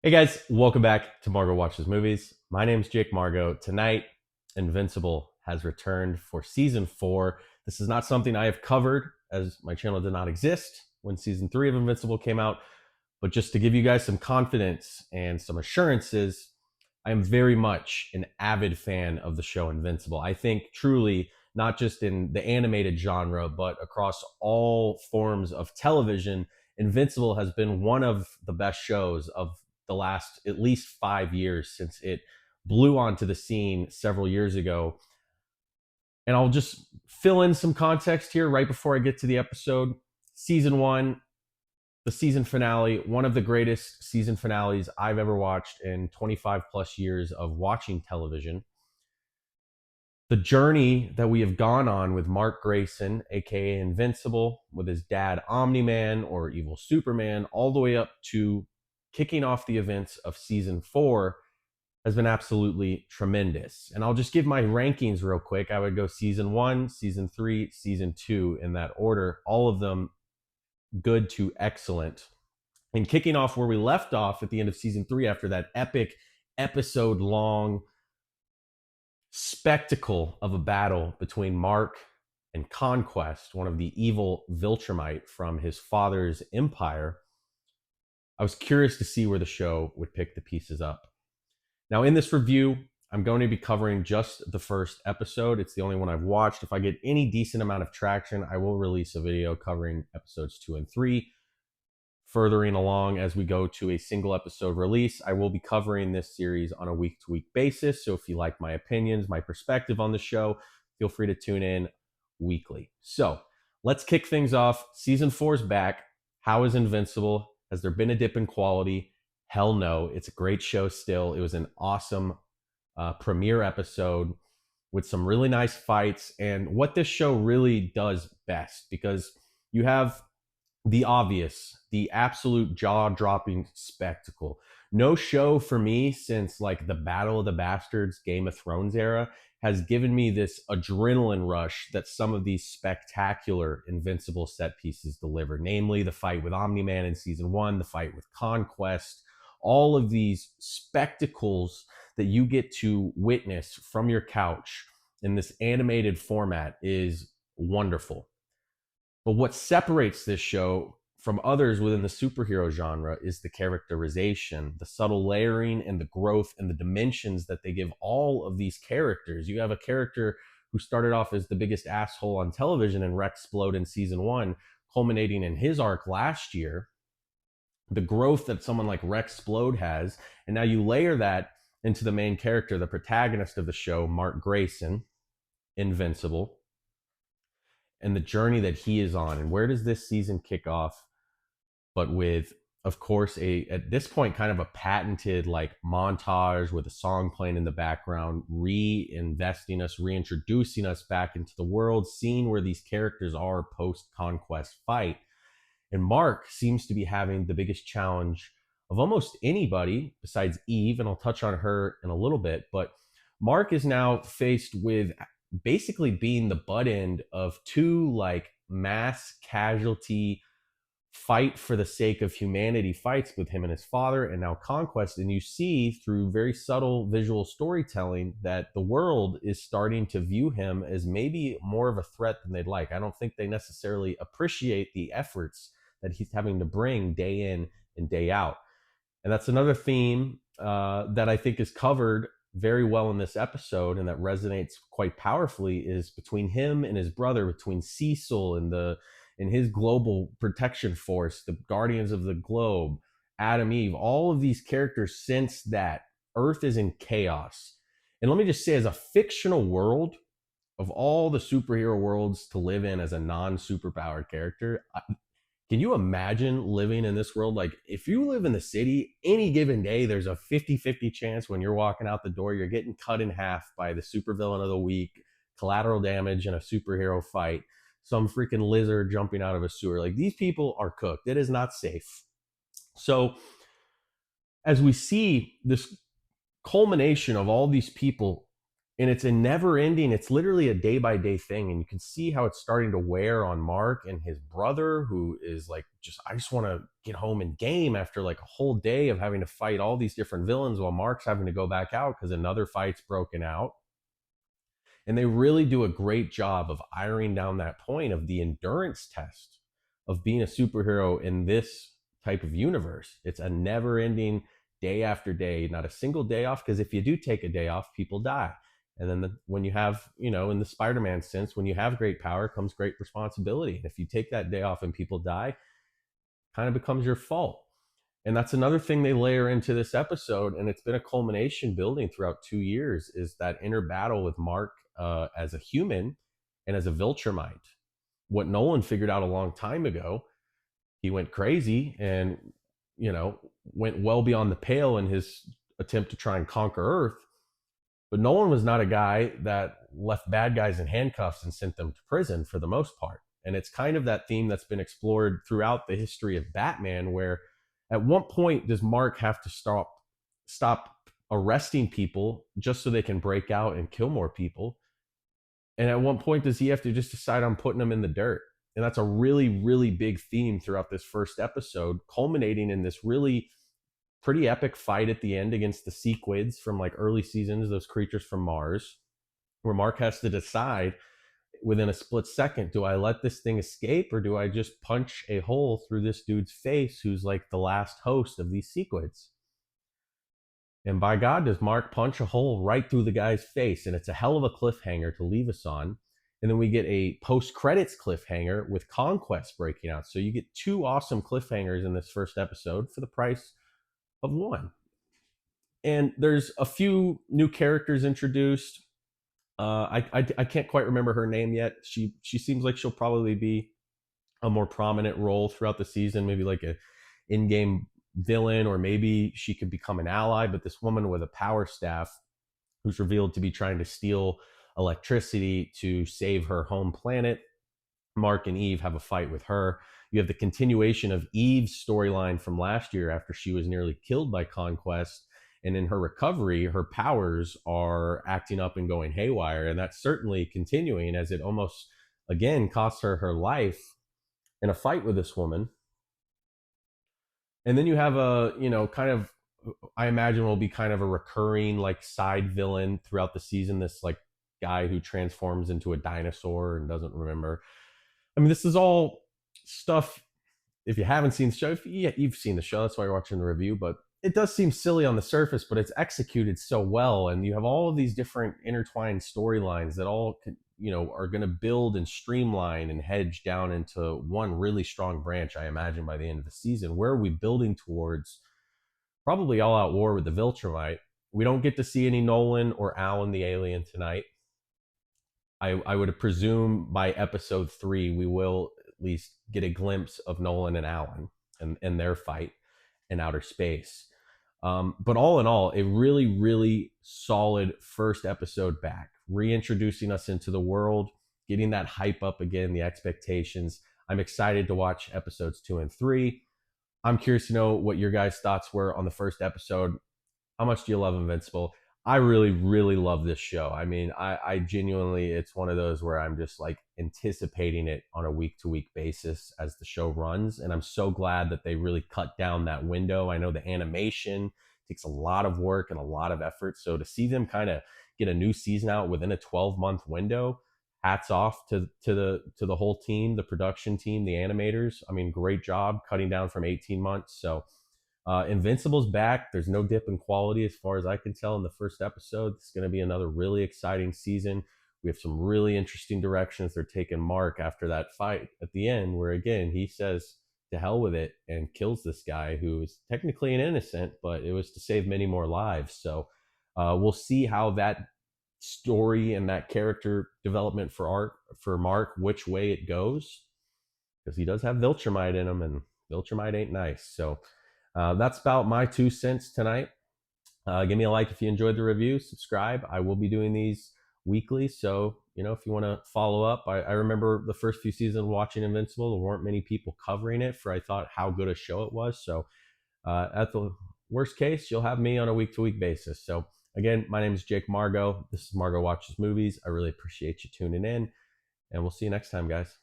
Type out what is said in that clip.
Hey guys, welcome back to Margot Watches Movies. My name's Jake Margot. Tonight, Invincible has returned for season 4. This is not something I have covered, as my channel did not exist when season 3 of Invincible came out, but just to give you guys some confidence and some assurances, I am very much an avid fan of the show Invincible. I think truly, not just in the animated genre, but across all forms of television, Invincible has been one of the best shows of the last at least 5 years since it blew onto the scene several years ago. And I'll just fill in some context here right before I get to the episode. Season 1, the season finale, one of the greatest season finales I've ever watched in 25 plus years of watching television. The journey that we have gone on with Mark Grayson, aka Invincible, with his dad Omni-Man or Evil Superman, all the way up to kicking off the events of season 4 has been absolutely tremendous. And I'll just give my rankings real quick. I would go season 1, season 3, season 2 in that order, all of them good to excellent. And kicking off where we left off at the end of season 3 after that epic episode long spectacle of a battle between Mark and Conquest, one of the evil Viltrumite from his father's empire. I was curious to see where the show would pick the pieces up. Now, in this review, I'm going to be covering just the first episode. It's the only one I've watched. If I get any decent amount of traction, I will release a video covering episodes 2 and 3. Furthering along as we go to a single episode release, I will be covering this series on a week-to-week basis. So if you like my opinions, my perspective on the show, feel free to tune in weekly. So let's kick things off. Season 4 is back. How is Invincible? Has there been a dip in quality? Hell no. It's a great show still. It was an awesome premiere episode with some really nice fights and what this show really does best, because you have the obvious, the absolute jaw-dropping spectacle. No show for me since like the Battle of the Bastards Game of Thrones era has given me this adrenaline rush that some of these spectacular Invincible set pieces deliver, namely the fight with Omni-Man in season 1, the fight with Conquest. All of these spectacles that you get to witness from your couch in this animated format is wonderful. But what separates this show from others within the superhero genre is the characterization, the subtle layering, and the growth and the dimensions that they give all of these characters. You have a character who started off as the biggest asshole on television in Rexplode in season 1, culminating in his arc last year. The growth that someone like Rexplode has, and now you layer that into the main character, the protagonist of the show, Mark Grayson, Invincible, and the journey that he is on. And where does this season kick off? But with, of course, at this point kind of a patented like montage with a song playing in the background, reinvesting us, reintroducing us back into the world, seeing where these characters are post-Conquest fight. And Mark seems to be having the biggest challenge of almost anybody besides Eve, and I'll touch on her in a little bit. But Mark is now faced with basically being the butt end of two like mass casualty fight for the sake of humanity fights with him and his father, and now Conquest. And you see through very subtle visual storytelling that the world is starting to view him as maybe more of a threat than they'd like. I don't think they necessarily appreciate the efforts that he's having to bring day in and day out. And that's another theme that I think is covered very well in this episode and that resonates quite powerfully, is between him and his brother, between Cecil and his global protection force, the Guardians of the Globe, Adam, Eve, all of these characters sense that Earth is in chaos. And let me just say, as a fictional world, of all the superhero worlds to live in as a non-superpowered character, can you imagine living in this world? Like, if you live in the city, any given day, there's a 50-50 chance when you're walking out the door, you're getting cut in half by the supervillain of the week, collateral damage in a superhero fight, some freaking lizard jumping out of a sewer. Like, these people are cooked. It is not safe. So, as we see this culmination of all these people and it's a never ending, it's literally a day by day thing, and you can see how it's starting to wear on Mark and his brother, who is like, just I just want to get home and game after like a whole day of having to fight all these different villains, while Mark's having to go back out because another fight's broken out. And they really do a great job of ironing down that point of the endurance test of being a superhero in this type of universe. It's a never ending, day after day, not a single day off. Because if you do take a day off, people die. And then when you have, in the Spider-Man sense, when you have great power comes great responsibility. And if you take that day off and people die, kind of becomes your fault. And that's another thing they layer into this episode, and it's been a culmination building throughout 2 years, is that inner battle with Mark as a human and as a Viltrumite. What Nolan figured out a long time ago, he went crazy and, went well beyond the pale in his attempt to try and conquer Earth. But Nolan was not a guy that left bad guys in handcuffs and sent them to prison for the most part. And it's kind of that theme that's been explored throughout the history of Batman, where at what point does Mark have to stop arresting people just so they can break out and kill more people? And at what point does he have to just decide on putting them in the dirt? And that's a really, really big theme throughout this first episode, culminating in this really pretty epic fight at the end against the Sequids from like early seasons, those creatures from Mars, where Mark has to decide within a split second, do I let this thing escape, or do I just punch a hole through this dude's face who's like the last host of these Sequids? And by God, does Mark punch a hole right through the guy's face. And it's a hell of a cliffhanger to leave us on. And then we get a post-credits cliffhanger with Conquest breaking out. So you get two awesome cliffhangers in this first episode for the price of one. And there's a few new characters introduced. I can't quite remember her name yet. She seems like she'll probably be a more prominent role throughout the season, maybe like a in-game villain, or maybe she could become an ally. But this woman with a power staff, who's revealed to be trying to steal electricity to save her home planet, Mark and Eve have a fight with her. You have the continuation of Eve's storyline from last year after she was nearly killed by Conquest. And in her recovery, her powers are acting up and going haywire. And that's certainly continuing, as it almost, again, costs her her life in a fight with this woman. And then you have a, kind of, I imagine will be kind of a recurring like side villain throughout the season. This like guy who transforms into a dinosaur and doesn't remember. I mean, this is all stuff. If you haven't seen the show, you've seen the show, that's why you're watching the review. But it does seem silly on the surface, but it's executed so well, and you have all of these different intertwined storylines that all are going to build and streamline and hedge down into one really strong branch. I imagine by the end of the season, where are we building towards? Probably all out war with the Viltrumite. We don't get to see any Nolan or Alan the alien tonight. I would presume by episode 3 we will at least get a glimpse of Nolan and Alan and their fight in outer space. But all in all, a really, really solid first episode back, reintroducing us into the world, getting that hype up again, the expectations. I'm excited to watch episodes 2 and 3. I'm curious to know what your guys' thoughts were on the first episode. How much do you love Invincible? I really, really love this show. I mean, I genuinely, it's one of those where I'm just like anticipating it on a week to week basis as the show runs. And I'm so glad that they really cut down that window. I know the animation takes a lot of work and a lot of effort. So to see them kind of get a new season out within a 12-month window, hats off to the whole team, the production team, the animators. I mean, great job cutting down from 18 months. So Invincible's back. There's no dip in quality as far as I can tell in the first episode. It's going to be another really exciting season. We have some really interesting directions they're taking Mark after that fight at the end, where again he says to hell with it and kills this guy who is technically an innocent, but it was to save many more lives. So we'll see how that story and that character development for Mark, which way it goes, because he does have Viltrumite in him, and Viltrumite ain't nice. So that's about my 2 cents tonight. Give me a like if you enjoyed the review. Subscribe. I will be doing these weekly, so if you want to follow up. I remember the first few seasons watching Invincible, there weren't many people covering it for I thought how good a show it was. So at the worst case, you'll have me on a week to week basis. So Again, my name is Jake Margot. This is Margot Watches Movies. I really appreciate you tuning in, and we'll see you next time, guys.